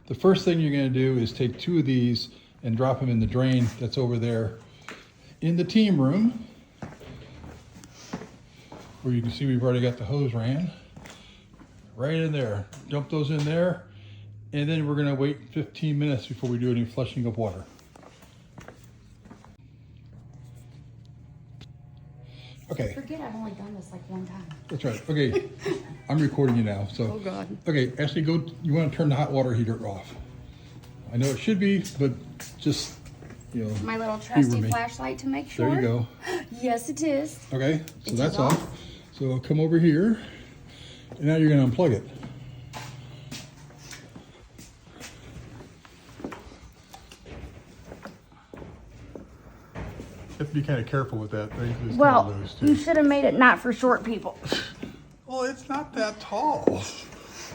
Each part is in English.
The first thing you're going to do is take 2 of these and drop them in the drain that's over there in the team room, where you can see we've already got the hose ran right in there. Dump those in there, and then we're going to wait 15 minutes before we do any flushing of water. Okay. Forget I've only done this like one time. That's right. Okay, I'm recording you now. So. Oh God. Okay, Ashley, go. You want to turn the hot water heater off. I know it should be, but just, you know. My little trusty flashlight to make sure. There you go. Yes, it is. Okay, so It's that's off. off. So I'll come over here, and now you're going to unplug it. You have to be kind of careful with that. It's Well, kind of loose, too. you should have made it not for short people. Well, it's not that tall.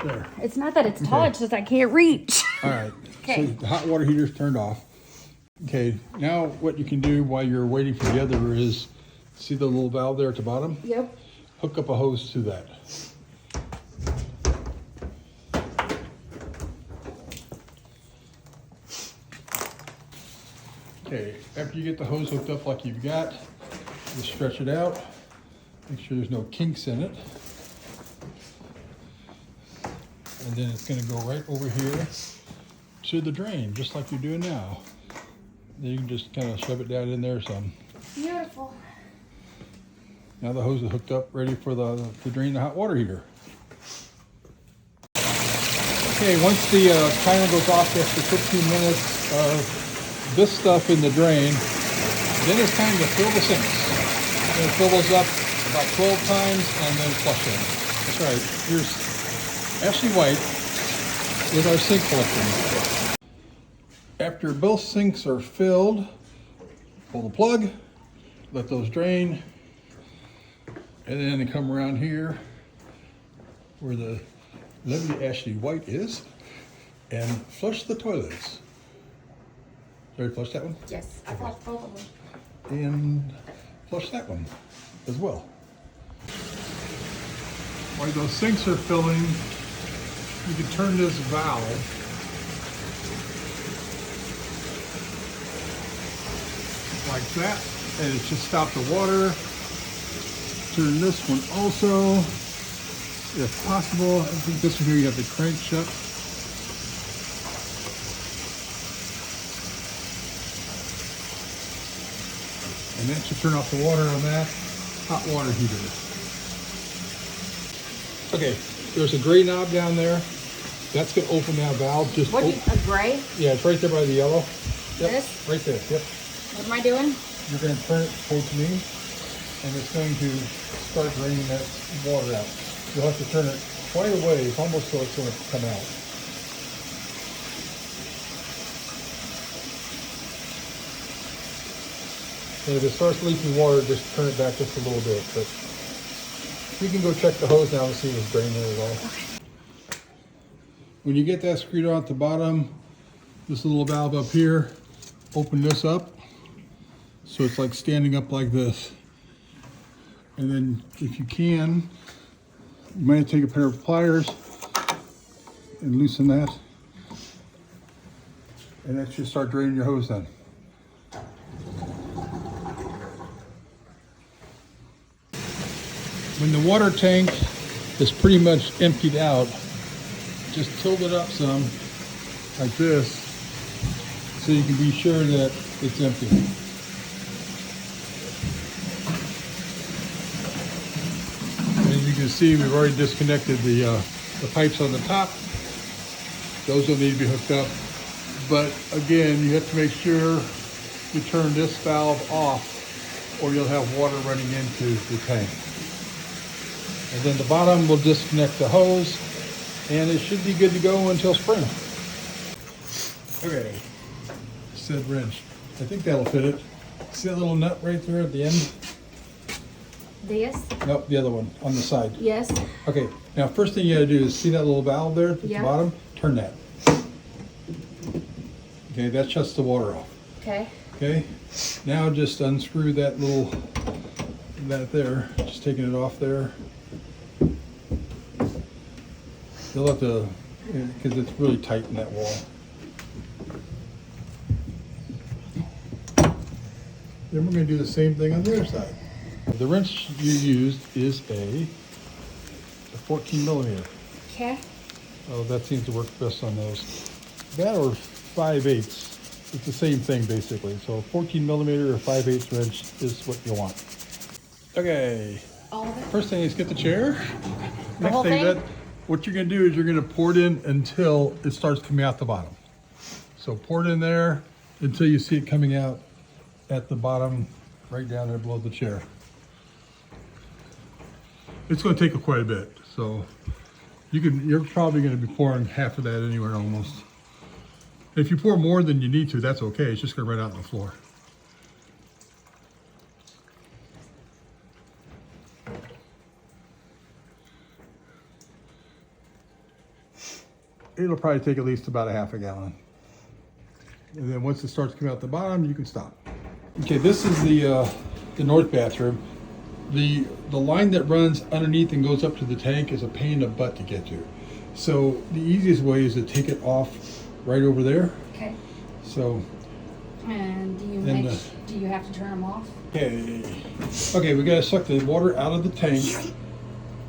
There. It's not that it's tall, it's just I can't reach. All right. Okay. So the hot water heater's turned off. Okay. Now what you can do while you're waiting for the other is, see the little valve there at the bottom? Yep. Hook up a hose to that. Okay. After you get the hose hooked up like you've got, you stretch it out. Make sure there's no kinks in it. And then it's going to go right over here to the drain, just like you're doing now. Then you can just kind of shove it down in there some. Beautiful. Now the hose is hooked up, ready for to drain the hot water heater. Okay, once the timer goes off after 15 minutes of this stuff in the drain, then it's time to fill the sinks. You're going to fill those up about 12 times and then flush them. That's right. Here's Ashley White with our sink collection. After both sinks are filled, pull the plug, let those drain, and then come around here where the lovely Ashley White is and flush the toilets. Ready to flush that one? Yes, I flushed both of them. And flush that one as well. While those sinks are filling, you can turn this valve like that, and it should stop the water. Turn this one also, if possible. I think this one here you have to crank shut. And that should turn off the water on that hot water heater. Okay, there's a gray knob down there. That's going to open that valve. Just What, a gray? Yeah, it's right there by the yellow. Yep, This? right there, yep. What am I doing? You're going to turn it towards me, and it's going to start draining that water out. You'll have to turn it quite a ways, almost so it's going to come out. And if it starts leaking water, just turn it back just a little bit. But you can go check the hose now and see if it's draining at all. Okay. When you get that screwed on at the bottom, this little valve up here, open this up so it's like standing up like this. And then if you can, you might take a pair of pliers and loosen that. And that should start draining your hose then. When the water tank is pretty much emptied out, just tilt it up some, like this, so you can be sure that it's empty. As you can see, we've already disconnected the pipes on the top. Those will need to be hooked up. But again, you have to make sure you turn this valve off, or you'll have water running into the tank. And then the bottom will disconnect the hose, and it should be good to go until spring. Okay, said wrench. I think that'll fit it. See that little nut right there at the end? This? Nope, the other one on the side. Yes. Okay, now first thing you gotta do is see that little valve there at the Yeah. bottom? Turn that. Okay, that shuts the water off. Okay. Okay, now just unscrew that little, that there, just taking it off there. You'll have to because it's really tight in that wall. Then we're going to do the same thing on the other side. The wrench you used is a 14 millimeter. Okay. Oh, that seems to work best on those. That or 5/8. It's the same thing basically. So 14 millimeter or 5/8 wrench is what you want. Okay. All of it? First thing is get the chair. Next whole thing thing? what you're going to do is you're going to pour it in until it starts coming out the bottom. So pour it in there until you see it coming out at the bottom, right down there below the chair. It's going to take quite a bit, so you're probably going to be pouring half of that anywhere almost. If you pour more than you need to, that's okay. It's just going to run out on the floor. It'll probably take at least about a half a gallon. And then once it starts coming out the bottom, you can stop. Okay, this is the north bathroom. The line that runs underneath and goes up to the tank is a pain in the butt to get to. So the easiest way is to take it off right over there. Okay. So. And do you have to turn them off? Okay, we gotta suck the water out of the tank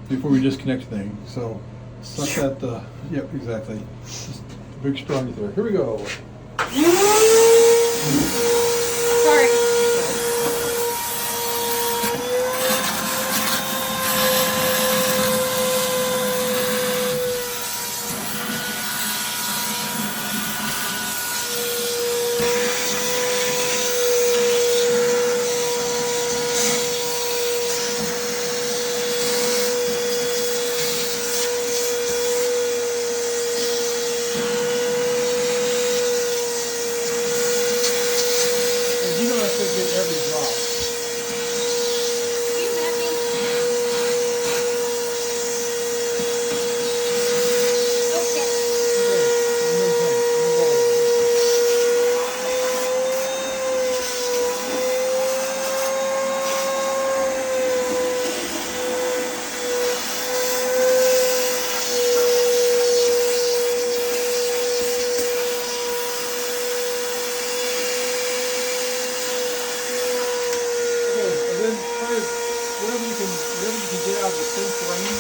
before we disconnect the thing. So suck that, yep, exactly. Just a big strong there. Here we go. Sorry. You don't have to get every drop. You met me? And then try whatever you can get out of the sink lane.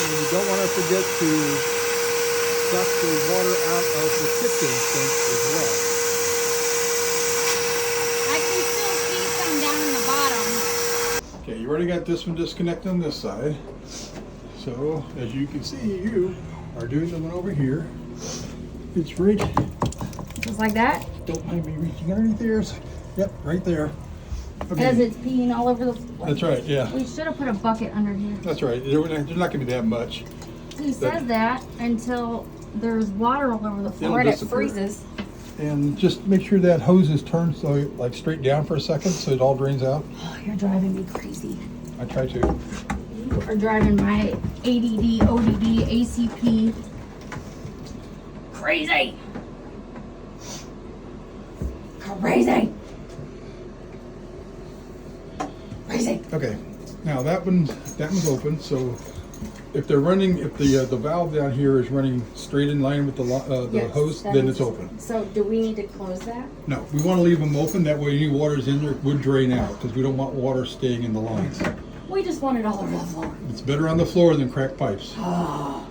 You don't want to forget to suck the water out of the kitchen sink as well. I can still see some down in the bottom. Okay, you already got this one disconnected on this side. So, as you can see, you are doing the one over here. It's right, Just like that? don't mind me reaching underneath yours. Yep, right there. Okay. As it's peeing all over the floor. That's right, yeah. We should have put a bucket under here. That's right. There's not going to be that much. He says that until there's water all over the floor and it disappear. freezes. And just make sure that hose is turned so like straight down for a second so it all drains out. Oh, you're driving me crazy. I try to. You are driving my ADD, ODD, ACP crazy. Crazy. Crazy. Okay. Now that one's open. So if they're running, if the valve down here is running straight in line with the Yes, hose, that then is- it's open. So do we need to close that? No, we want to leave them open. That way any water's in there would drain out because we don't want water staying in the lines. We just want it all over the floor. It's better on the floor than cracked pipes. Oh.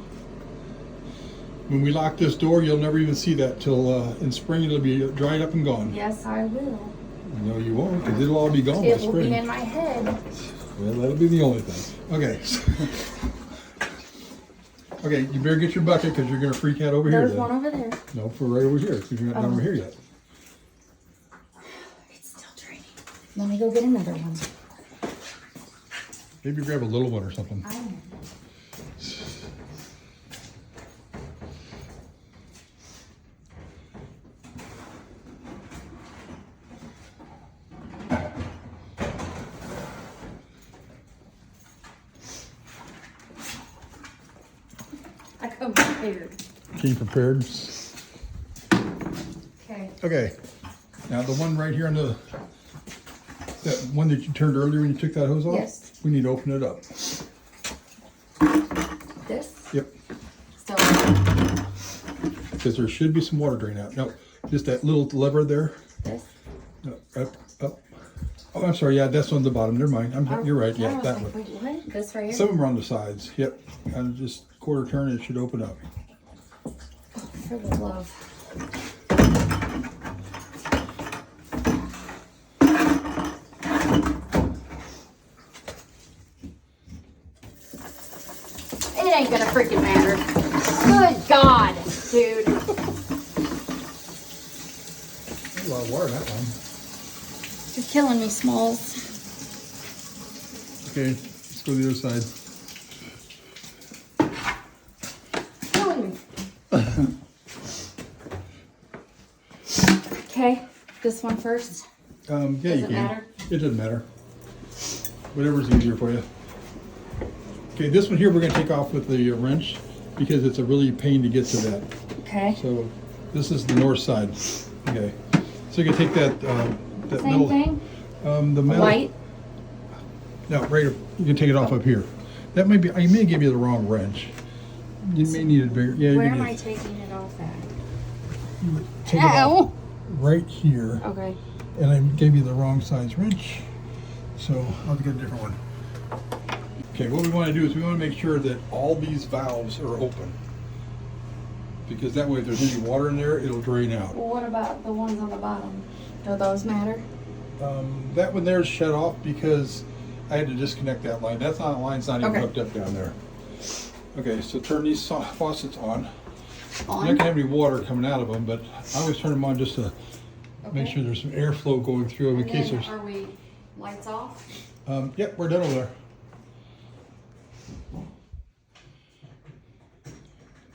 When we lock this door, you'll never even see that till in spring. It'll be dried up and gone. Yes, I will. No, you won't, because it'll all be gone by It will spring. be in my head. Well, that'll be the only thing. Okay. Okay, you better get your bucket because you're going to freak out over here. There's Then. one over there. No, for right over here, because you're not done over here yet. It's still draining. Let me go get another one. Maybe grab a little one or something. I know. I come prepared. Came prepared. Okay. Okay. Now the one right here on the, that one that you turned earlier when you took that hose off? Yes. We need to open it up. This? Yep. So, Because there should be some water drain out. No, just that little lever there. this? No, up. Oh, I'm sorry. Yeah, that's on the bottom. Never mind. You're right. I Yeah, was that like, one. wait, what? This right here? Some of them are on the sides. Yep. And just quarter turn, it should open up. For the love. It ain't gonna freaking matter. Good God, dude. A lot of water in that one. You're killing me, Smalls. Okay, let's go to the other side. Killing me. Okay, this one first. Yeah, Does you it can. matter? It doesn't matter. Whatever's easier for you. Okay, this one here we're going to take off with the wrench because it's a really pain to get to that. Okay. So this is the north side. Okay. So you can take that that Same middle. thing? The metal. White? No, right. You can take it off up here. That might be. I may give you the wrong wrench. You may need it bigger. Yeah. Where you am need I it. taking it off at? Take it off right here. Okay. And I gave you the wrong size wrench, so I'll get a different one. Okay, what we want to do is we want to make sure that all these valves are open, because that way if there's any water in there, it'll drain out. Well, what about the ones on the bottom? Do those matter? That one there is shut off because I had to disconnect that line. That's not, line's not even Okay. hooked up down there. Okay, so turn these faucets on. You're not On? gonna have any water coming out of them, but I always turn them on just to make sure there's some airflow going through them in And case then there's. are we lights off? Yep, we're done over there.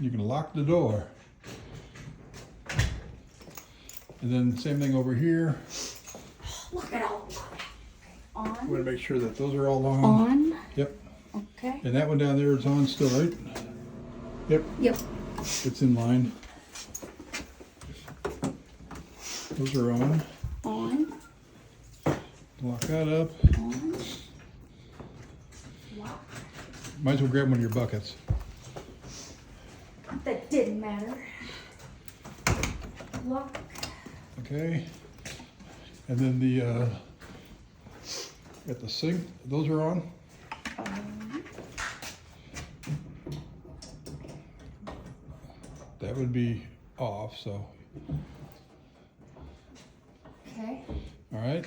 You can lock the door. And then same thing over here. Look at all of that. We On? want to make sure that those are all on. On? Yep. Okay. And that one down there is on still, right? Yep, Yep. it's in line. Those are on. On? Lock that up. On? Lock. Might as well grab one of your buckets. That didn't matter. Lock. Okay. And then the at the sink, those are on. That would be off, so. Okay. All right.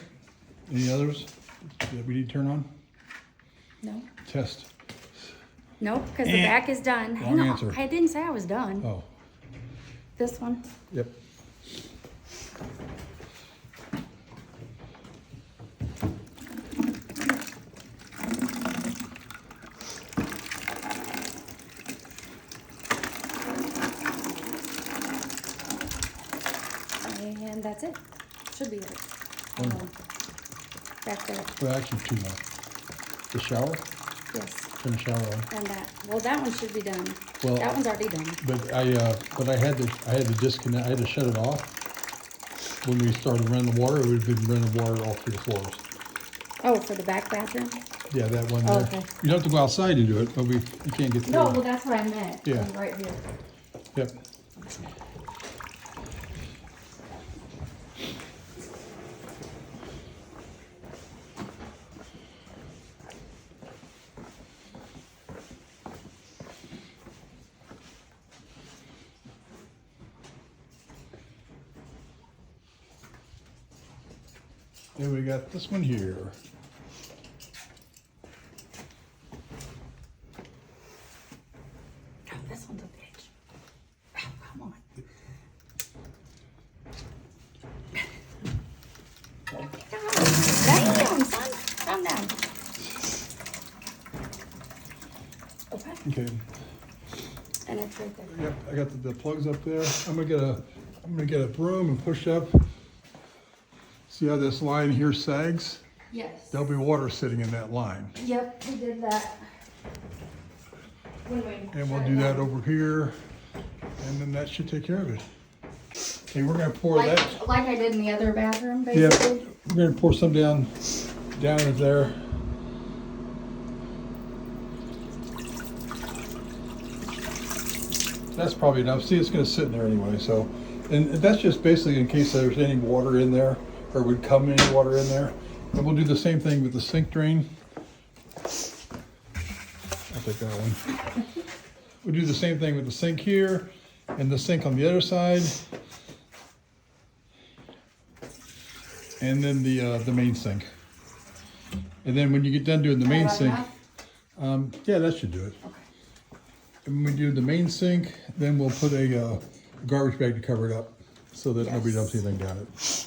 Any others that we need to turn on? No. Test. Nope, because the back is done. Wrong Hang on. answer. I didn't say I was done. Oh, This one. yep. And that's it. Should be it. One. Back there. Well, actually, two more. The shower. Yes. Turn the shower on. And that. Well, that one should be done. Well, That one's already done. But I had to disconnect. I had to shut it off. When we started running the water, it would have been running water all through the floors. Oh, for the back bathroom? Yeah, that one Oh, there. okay. You don't have to go outside to do it, but you can't get through. No, it. well, that's what I meant. Yeah. Right here. Yep. Then we got this one here. Oh, this one's a bitch. Oh, come on. Damn, son. Calm down. Okay. Okay. And it's right there. Yep, I got the plugs up there. I'm gonna get a broom and push up. See how this line here sags? Yes. There'll be water sitting in that line. Yep, we did that. And we'll do that over here, and then that should take care of it. Okay, we're gonna pour that. Like I did in the other bathroom, Yeah, basically. we're gonna pour some down in there. That's probably enough. See, it's gonna sit in there anyway, so. And that's just basically in case there's any water in there, or would come any water in there. And we'll do the same thing with the sink drain. I'll take that one. We'll do the same thing with the sink here, and the sink on the other side. And then the main sink. And then when you get done doing the main sink, yeah, that should do it. Okay. And when we do the main sink, then we'll put a garbage bag to cover it up so that nobody dumps anything down it.